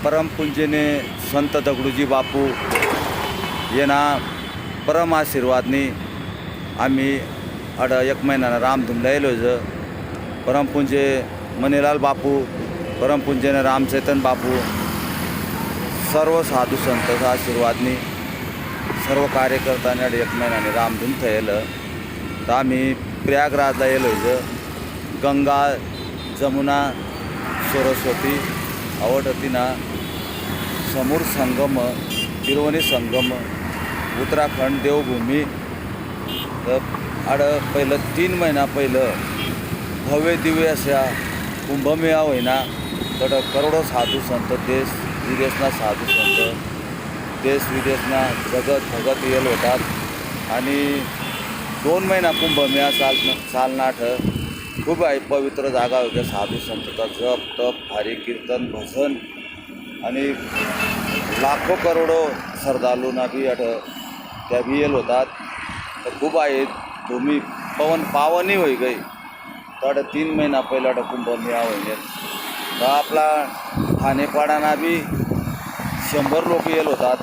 परमपूज्यने संत दगडूजी बापू येना परम आशीर्वादनी आम्ही एक महिना रामधुमला येलो ज परमपूज्य मनीलाल बापू, परमपूज्यने रामचैतन बापू, सर्व साधू संत आशीर्वादनी सर्व कार्यकर्त्यांनी एक महिन्याने रामधूम थयेलं तर आम्ही प्रयागराजला येलो ज गंगा जमुना सरस्वती अवटतीना समूर संगम तिरुवनी संगम उत्तराखंड देवभूमी पहिलं 3 महिना पहिलं भव्य दिव्य अशा कुंभमेळा होईना तर करोडो साधू संत देश विदेशना साधू संत देश विदेशना जगत भगत येल होतात आणि 2 महिना कुंभमेळा चालनाट खूप आहे पवित्र जागा होत्या साधू संतचा जप तप भारी कीर्तन भजन आणि लाखो करोडो श्रद्धालूंना बी त्या बी येल होतात तर खूप आहेत भूमी पावनी होई गई तर 3 महिना पहिला कुंभमेळा होईल तर आपला ठाणेपाडाना बी 100 लोक येल होतात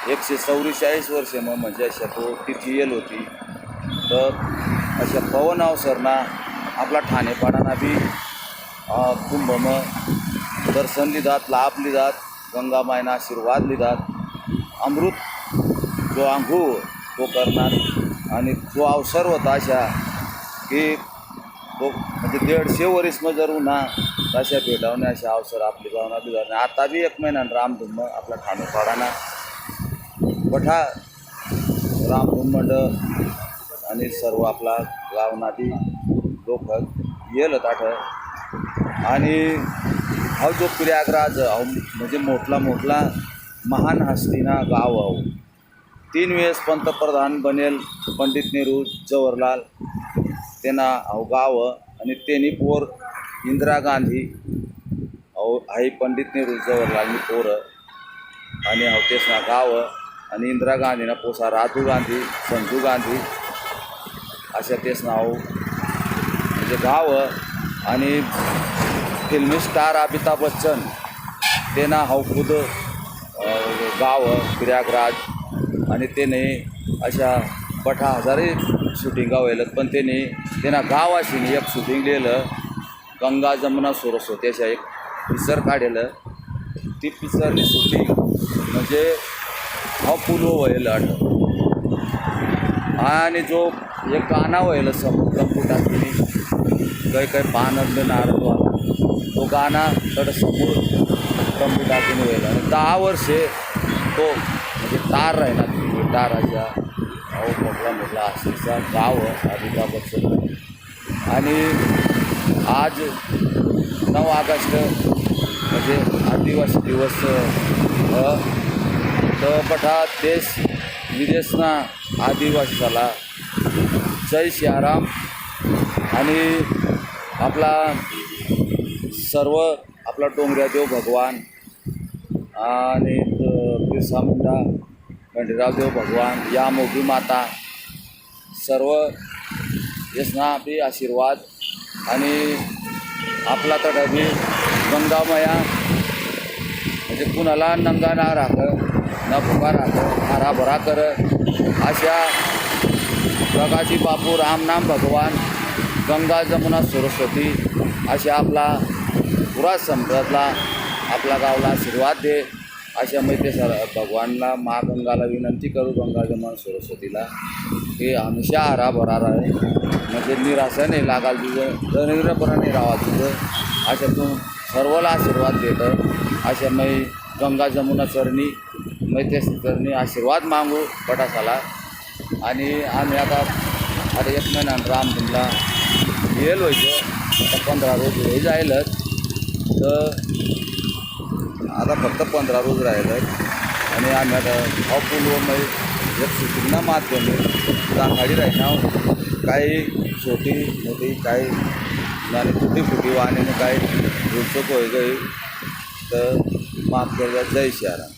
144 वर्षे म्हणजे अशा तो तिथी येल होती तर अशा पवन अवसरना आपला ठाणेपाडाना बी कुंभम दर्शन लिदात लाभ लिदात गंगा मायना आशीर्वाद लिदात अमृत जो आंघू तो करणार आणि जो अवसर होता अशा की तो म्हणजे 150 वर्ष मग जर उन्हा तशा भेटावणे अशा अवसर आपली भावना दिला आता बी 1 महिना रामधुम आपला ठाणेपाडाना बठा रामधुम मंडळ आणि सर्व आपला गावना बी लोक येल ताठ आणि हा जो प्रयागराज म्हणजे मोठला महान हस्तीना गाव आहो 3 वेळेस पंतप्रधान बनेल पंडित नेहरू जवाहरलाल त्यांना हाव गाव आणि त्यांनी पोर इंदिरा गांधी आई पंडित नेहरू जवाहरलालनी पोर आणि हाव तेसना गाव आणि इंदिरा गांधीना पोसा राजीव गांधी संजू गांधी अशा तेच नाव म्हणजे गाव आणि फिल्मी स्टार अमिताभ बच्चन त्यांना हाव खुद गाव प्रयागराज आणि त्याने अशा 50,000 शूटिंगा व्हायला पण त्यांना गाव अशी एक शूटिंग लिहिलं गंगा जमुना सरस्वती अशा एक पिक्चर काढलं ती पिक्चरनी शूटिंग म्हणजे हा पुलो व्हायला आणि जो एक गाणं व्हायला संपुटातनी काही पानंद नारदवाला तो गाणा तर समोर संपुटातून व्हायला आणि 10 वर्षे तो म्हणजे तार राहिला ताराच्या मोठला आशीचा गाव अमिताभ बच्चन आणि आज 9 ऑगस्ट म्हणजे आदिवासी दिवस तर बठा देश विदेशना आदिवासी झाला जय सियाराम आणि आपला सर्व आपला डोंगऱ्यादेव भगवान आणि बिरसा मुंडा खंडेराव देव भगवान या मोगी माता सर्व यसना बी आशीर्वाद आणि आपला तडा बी गंगामया म्हणजे कुणाला नंगा ना राख न फुका राख हराभरा कर अशा प्रकाशी बापू रामनाम भगवान गंगा जमुना सरस्वती अशा आपला पुरा संप्रदातला आपला गावला आशीर्वाद दे अशा मैत्री सर भगवानला महागंगाला विनंती करू गंगा जमुना सरस्वतीला की हमेशा हराभरा राहे म्हणजे निराशा नाही लागाल तुझं दरिद्रपणाने राहा तुझं अशा तू सर्वला आशीर्वाद देतं अशा मै गंगा जमुना चरणी मैत्री चरणी आशीर्वाद मागू पटासाला आणि आम्ही आता 1 महिना रामधुमला येल व्हायचं आता 15 रोज हे जायलच तर आता फक्त 15 रोज राहिलं आणि आम्ही आता अपूर्वमय एक शूटिंगना माध्यमे दाखाडी राहिना काही छोटी मोठी काही आणि फुटी फुटी वाहने काही रुचक होई गई तर माफ कर जय सियाराम।